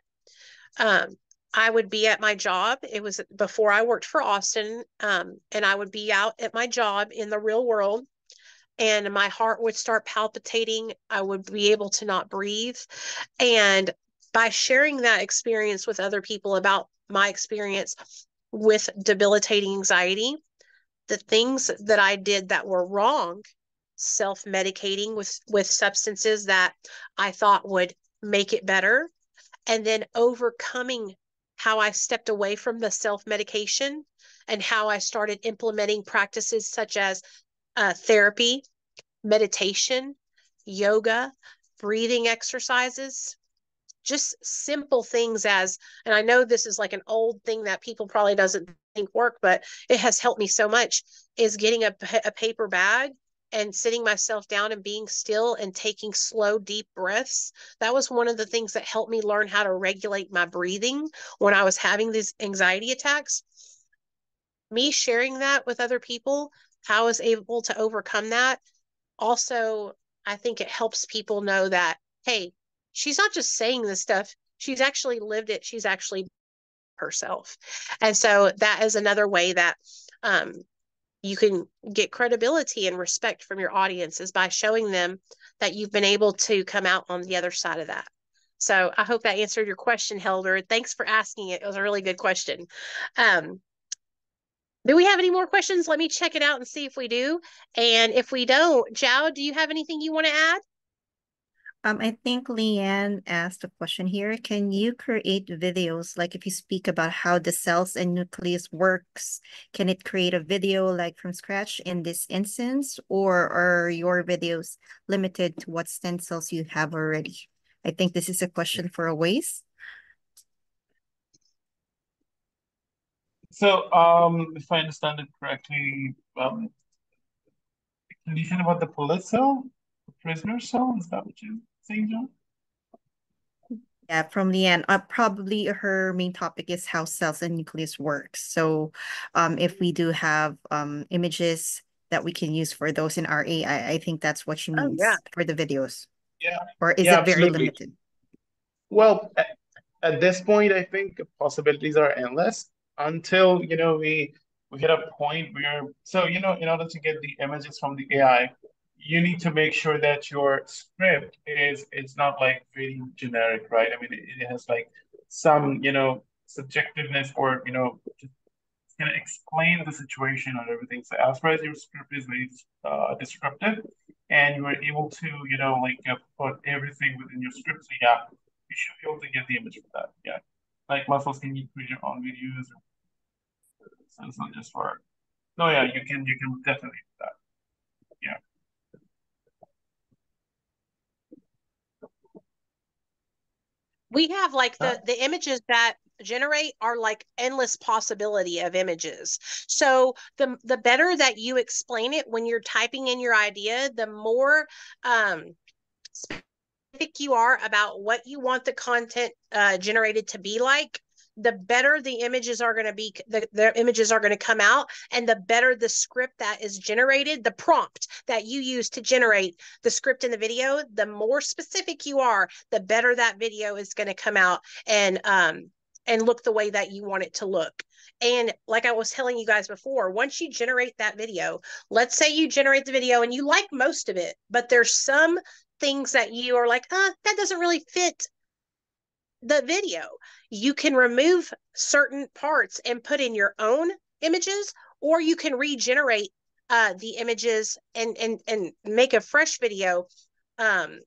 I would be at my job. It was before I worked for Austin, and I would be out at my job in the real world. and my heart would start palpitating. I would be able to not breathe. And by sharing that experience with other people about my experience with debilitating anxiety, the things that I did that were wrong, self-medicating with substances that I thought would make it better, and then overcoming how I stepped away from the self-medication and how I started implementing practices such as therapy, meditation, yoga, breathing exercises, just simple things as, and I know this is like an old thing that people probably doesn't think work, but it has helped me so much, is getting a paper bag and sitting myself down and being still and taking slow, deep breaths. That was one of the things that helped me learn how to regulate my breathing when I was having these anxiety attacks. Me sharing that with other people, how I was able to overcome that. Also, I think it helps people know that, hey, she's not just saying this stuff, she's actually lived it, she's actually herself. And so that is another way that um, you can get credibility and respect from your audience, is by showing them that you've been able to come out on the other side of that. So I hope that answered your question, Helder. Thanks for asking it. It was a really good question. Do we have any more questions? Let me check it out and see if we do. And if we don't, Jao, do you have anything you want to add? I think Leanne asked a question here. Can you create videos, like if you speak about how the cells and nucleus works, can it create a video like from scratch in this instance, or are your videos limited to what stem cells you have already? I think this is a question for a ways. So, if I understand it correctly, condition about the police cell, the prisoner cell, is that what you're saying, John? Yeah, from Leanne, probably her main topic is how cells and nucleus works. So if we do have images that we can use for those in RA, I think that's what she Oh, yeah. means for the videos. Yeah, Or is yeah, it very absolutely. limited? Well, at this point, I think possibilities are endless until, we hit a point where, so, in order to get the images from the AI, you need to make sure that your script is it's not like very generic, right? I mean, it has like some, subjectiveness, or, it's going to explain the situation and everything. So as far as your script is very descriptive, and you are able to, like put everything within your script, so yeah, you should be able to get the image for that. Yeah, like muscles can you create your own videos, so it's not just for. No, yeah, you can definitely do that. Yeah. We have like Huh? the images that generate are like endless possibility of images. So the better that you explain it when you're typing in your idea, the more specific you are about what you want the content generated to be like, the better the images are going to be, the images are going to come out, and the better the script that is generated, the prompt that you use to generate the script in the video, the more specific you are, the better that video is going to come out and look the way that you want it to look. And like I was telling you guys before, once you generate that video, let's say you generate the video and you like most of it, but there's some things that you are like, that doesn't really fit the video. You can remove certain parts and put in your own images, or you can regenerate the images and make a fresh video um,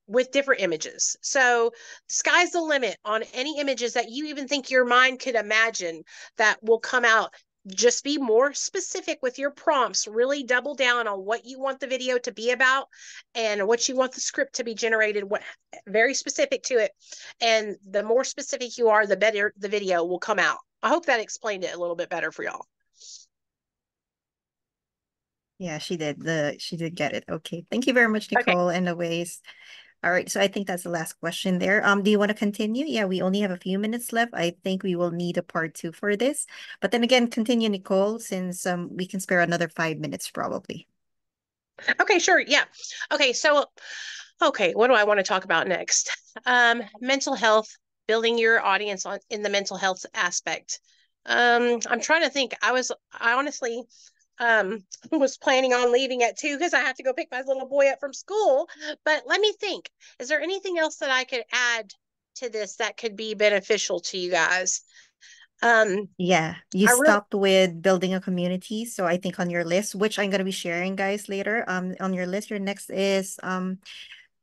with different images. So sky's the limit on any images that you even think your mind could imagine that will come out. Just be more specific with your prompts. Really double down on what you want the video to be about and what you want the script to be generated, what very specific to it. And the more specific you are, the better the video will come out. I hope that explained it a little bit better for y'all. Yeah, she did. She did get it. Okay. Thank you very much, Okay. Nicole, and Always. All right, so I think that's the last question there. Do you want to continue? Yeah, we only have a few minutes left. I think we will need a part two for this. But then again, continue, Nicole, since we can spare another 5 minutes probably. Okay, sure. Yeah. Okay, so what do I want to talk about next? Mental health, building your audience in the mental health aspect. I'm trying to think. I honestly was planning on leaving at 2 because I have to go pick my little boy up from school. But let me think. Is there anything else that I could add to this that could be beneficial to you guys? Yeah, you I really stopped with building a community. So I think on your list, which I'm going to be sharing guys later, on your list, your next is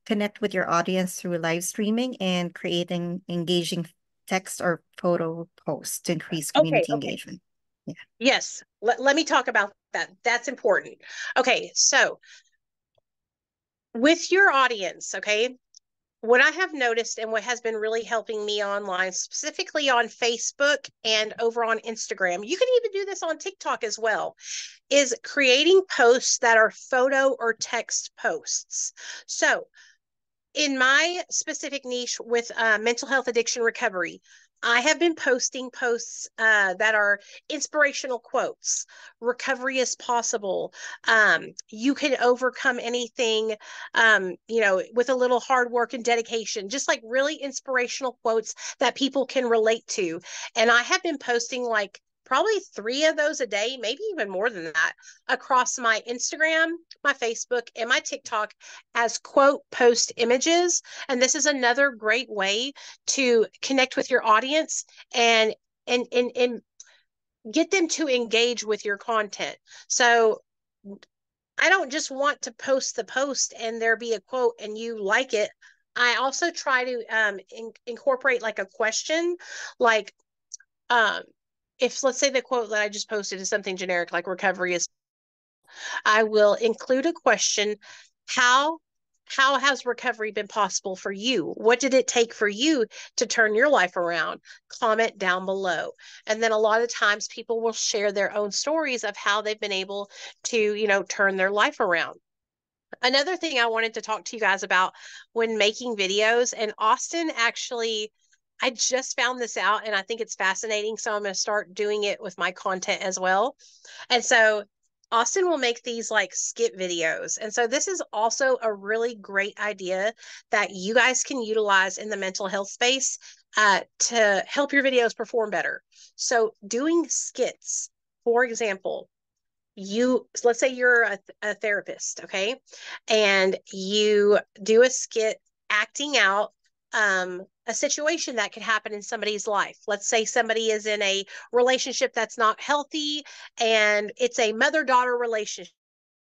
connect with your audience through live streaming and creating engaging text or photo posts to increase okay, community okay. engagement. Yeah. Yes. Let me talk about that. That's important. Okay, so with your audience, okay, what I have noticed and what has been really helping me online, specifically on Facebook and over on Instagram, you can even do this on TikTok as well, is creating posts that are photo or text posts. So in my specific niche with mental health addiction recovery, I have been posting posts that are inspirational quotes. Recovery is possible. You can overcome anything, with a little hard work and dedication, just like really inspirational quotes that people can relate to. And I have been posting like probably 3 of those a day, maybe even more than that, across my Instagram, my Facebook, and my TikTok as quote post images. And this is another great way to connect with your audience and get them to engage with your content. So I don't just want to post the post and there be a quote and you like it. I also try to incorporate like a question, like um, if let's say the quote that I just posted is something generic like recovery is, I will include a question. How how has recovery been possible for you? What did it take for you to turn your life around? Comment down below. And then a lot of times people will share their own stories of how they've been able to, turn their life around. Another thing I wanted to talk to you guys about when making videos, and Austin actually, I just found this out and I think it's fascinating. So I'm going to start doing it with my content as well. And so Austin will make these like skit videos. And so this is also a really great idea that you guys can utilize in the mental health space to help your videos perform better. So doing skits, for example, let's say you're a therapist, okay, and you do a skit acting out a situation that could happen in somebody's life. Let's say somebody is in a relationship that's not healthy and it's a mother-daughter relationship.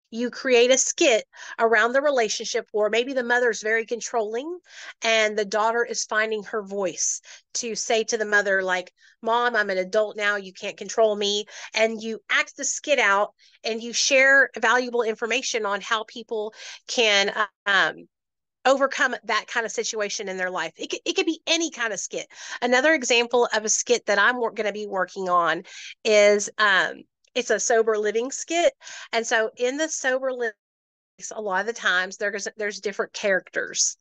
You create a skit around the relationship where maybe the mother's very controlling and the daughter is finding her voice to say to the mother, like, Mom, I'm an adult now, you can't control me. And you act the skit out and you share valuable information on how people can overcome that kind of situation in their life. It could be any kind of skit. Another example of a skit that I'm going to be working on is it's a sober living skit. And so in the sober living, a lot of the times there's different characters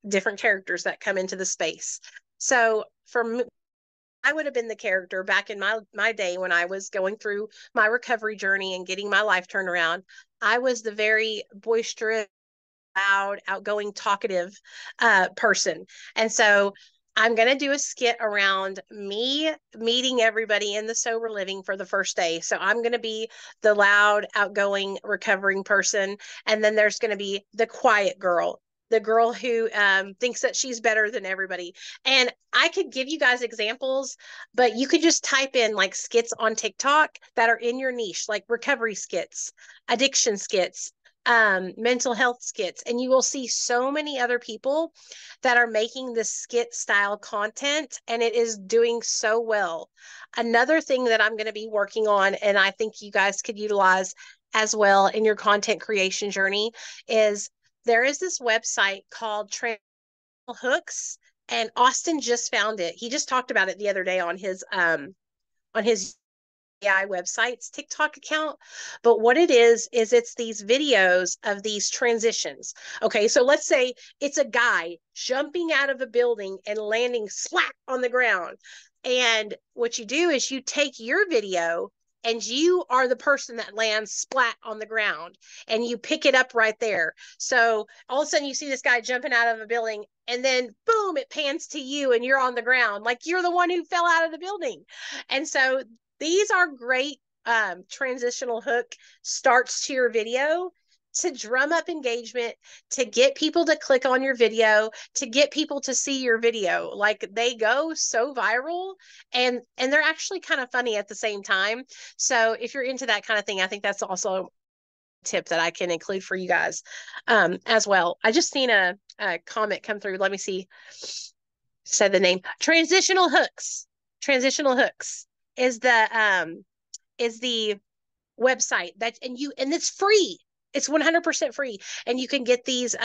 that come into the space. So for me, I would have been the character back in my day when I was going through my recovery journey and getting my life turned around. I was the very boisterous, loud, outgoing, talkative person. And so I'm going to do a skit around me meeting everybody in the sober living for the first day. So I'm going to be the loud, outgoing, recovering person. And then there's going to be the quiet girl, the girl who thinks that she's better than everybody. And I could give you guys examples, but you could just type in like skits on TikTok that are in your niche, like recovery skits, addiction skits, mental health skits, and you will see so many other people that are making this skit style content, and it is doing so well. Another thing that I'm going to be working on, and I think you guys could utilize as well in your content creation journey, is there is this website called Hooks, and Austin just found it. He just talked about it the other day on his AI website's TikTok account. But what it is it's these videos of these transitions. Okay, so let's say it's a guy jumping out of a building and landing slap on the ground. And what you do is you take your video and you are the person that lands splat on the ground and you pick it up right there. So all of a sudden you see this guy jumping out of a building and then boom, it pans to you and you're on the ground like you're the one who fell out of the building. And so these are great transitional hook starts to your video to drum up engagement, to get people to click on your video, to get people to see your video. Like, they go so viral, and they're actually kind of funny at the same time. So if you're into that kind of thing, I think that's also a tip that I can include for you guys as well. I just seen a comment come through. Let me see. Said the name. Transitional hooks. Transitional hooks is the website that, and it's free. It's 100% free. And you can get these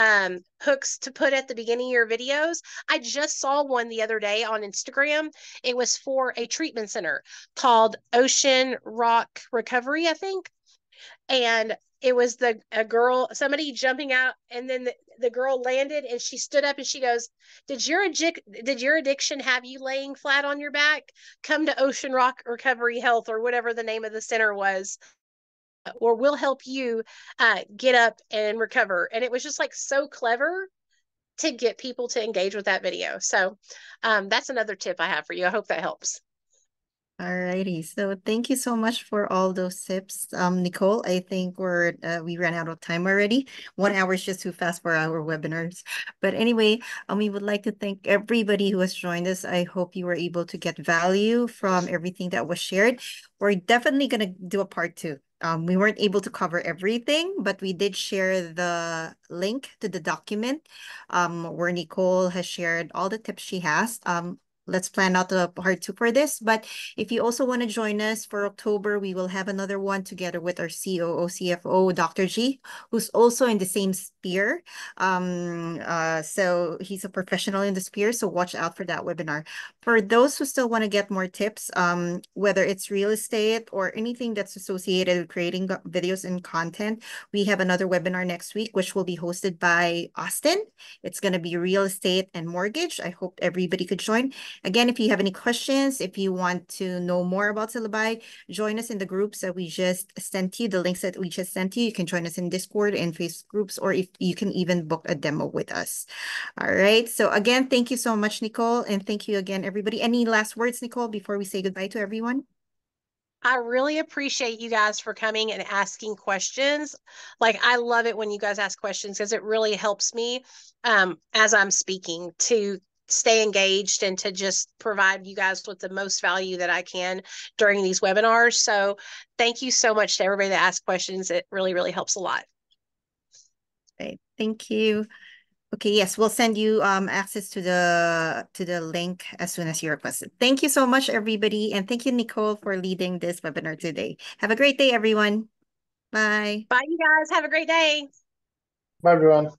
hooks to put at the beginning of your videos. I just saw one the other day on Instagram. It was for a treatment center called Ocean Rock Recovery, I think. And it was a girl, somebody jumping out, and then the girl landed, and she stood up and she goes, did your addiction have you laying flat on your back? Come to Ocean Rock Recovery Health, or whatever the name of the center was, or we'll help you get up and recover. And it was just like so clever to get people to engage with that video. So that's another tip I have for you. I hope that helps. Alrighty, so thank you so much for all those tips, Nicole. I think we ran out of time already. 1 hour is just too fast for our webinars. But anyway, we would like to thank everybody who has joined us. I hope you were able to get value from everything that was shared. We're definitely gonna do a part 2. We weren't able to cover everything, but we did share the link to the document where Nicole has shared all the tips she has. Let's plan out the part 2 for this. But if you also want to join us for October, we will have another one together with our COO, CFO, Dr. G, who's also in the same sphere. So he's a professional in the sphere, so watch out for that webinar. For those who still want to get more tips, whether it's real estate or anything that's associated with creating videos and content, we have another webinar next week, which will be hosted by Austin. It's going to be real estate and mortgage. I hope everybody could join. Again, if you have any questions, if you want to know more about Syllaby, join us in the groups that we just sent you, the links that we just sent you. You can join us in Discord and Facebook groups, or if you can even book a demo with us. All right. So again, thank you so much, Nicole. And thank you again, everybody. Any last words, Nicole, before we say goodbye to everyone? I really appreciate you guys for coming and asking questions. Like, I love it when you guys ask questions, because it really helps me as I'm speaking to stay engaged and to just provide you guys with the most value that I can during these webinars. So thank you so much to everybody that asked questions. It really, really helps a lot. Okay, thank you. Okay, yes, we'll send you access to the link as soon as you request it. Thank you so much, everybody, and thank you, Nicole, for leading this webinar today. Have a great day, everyone. Bye. Bye, you guys. Have a great day. Bye, everyone.